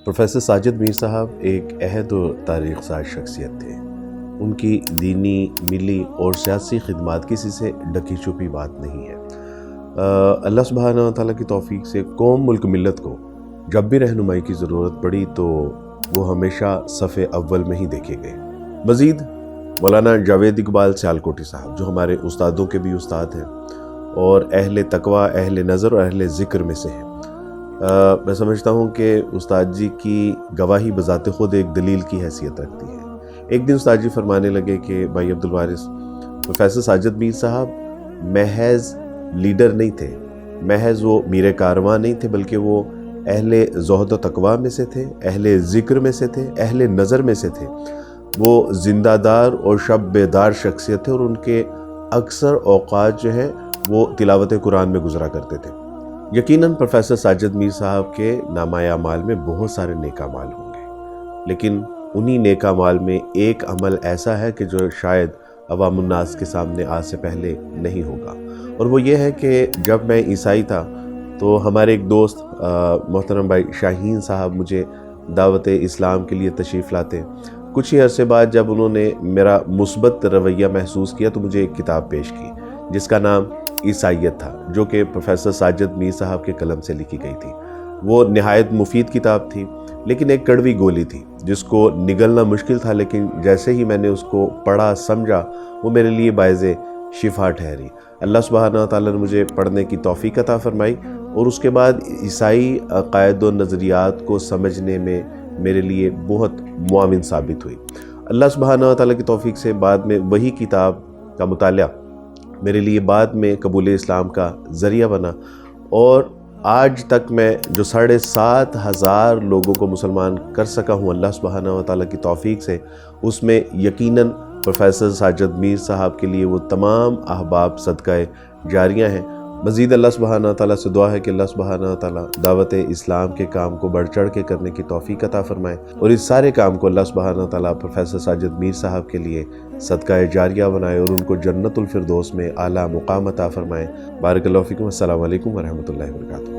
Professor Sajid میر صاحب ایک عہد و تاریخ ساز شخصیت تھے۔ ان کی دینی، ملی اور سیاسی خدمات کسی سے ڈکی چھپی بات نہیں ہے۔ اللہ سبحانہ تعالیٰ کی توفیق سے قوم، ملک، ملت کو جب بھی رہنمائی کی ضرورت پڑی تو وہ ہمیشہ صف اول میں ہی دیکھے گئے۔ مزید مولانا جاوید اقبال سیالکوٹی صاحب، جو ہمارے استادوں کے بھی استاد ہیں اور اہل تقویٰ، اہل نظر اور اہل ذکر میں سے ہیں۔ میں سمجھتا ہوں کہ استاد جی کی گواہی بذات خود ایک دلیل کی حیثیت رکھتی ہے۔ ایک دن استاد جی فرمانے لگے کہ بھائی عبدالوارث، پروفیسر ساجد میر صاحب محض لیڈر نہیں تھے، محض وہ میر کارواں نہیں تھے، بلکہ وہ اہل زہد و تقویٰ میں سے تھے، اہل ذکر میں سے تھے، اہل نظر میں سے تھے۔ وہ زندہ دار اور شب بیدار شخصیت تھے اور ان کے اکثر اوقات جو ہے وہ تلاوت قرآن میں گزرا کرتے تھے۔ یقیناً پروفیسر ساجد میر صاحب کے نامہ اعمال میں بہت سارے نیک اعمال ہوں گے، لیکن انہی نیک اعمال میں ایک عمل ایسا ہے کہ جو شاید عوام الناس کے سامنے آج سے پہلے نہیں ہوگا، اور وہ یہ ہے کہ جب میں عیسائی تھا تو ہمارے ایک دوست محترم بھائی شاہین صاحب مجھے دعوت اسلام کے لیے تشریف لاتے۔ کچھ ہی عرصے بعد جب انہوں نے میرا مثبت رویہ محسوس کیا تو مجھے ایک کتاب پیش کی جس کا نام عیسائیت تھا، جو کہ پروفیسر ساجد میر صاحب کے قلم سے لکھی گئی تھی۔ وہ نہایت مفید کتاب تھی، لیکن ایک کڑوی گولی تھی جس کو نگلنا مشکل تھا، لیکن جیسے ہی میں نے اس کو پڑھا، سمجھا، وہ میرے لیے باعث شفا ٹھہری۔ اللہ سبحانہ تعالیٰ نے مجھے پڑھنے کی توفیق عطا فرمائی اور اس کے بعد عیسائی عقائد و نظریات کو سمجھنے میں میرے لیے بہت معاون ثابت ہوئی۔ اللہ سبحانہ تعالیٰ کی توفیق سے بعد میں وہی کتاب کا مطالعہ میرے لیے بعد میں قبول اسلام کا ذریعہ بنا، اور آج تک میں جو 7,500 لوگوں کو مسلمان کر سکا ہوں اللہ سبحانہ تعالیٰ کی توفیق سے، اس میں یقیناً پروفیسر ساجد میر صاحب کے لیے وہ تمام احباب صدقہ جاریہ ہیں۔ مزید اللہ سبحانہ تعالیٰ سے دعا ہے کہ اللہ سبحانہ تعالیٰ دعوت اسلام کے کام کو بڑھ چڑھ کے کرنے کی توفیق عطا فرمائے، اور اس سارے کام کو اللہ سبحانہ تعالیٰ پروفیسر ساجد میر صاحب کے لیے صدقہ جاریہ بنائے اور ان کو جنت الفردوس میں اعلیٰ مقام عطا فرمائے۔ بارک اللہ فیکم۔ السلام علیکم ورحمۃ اللہ وبرکاتہ۔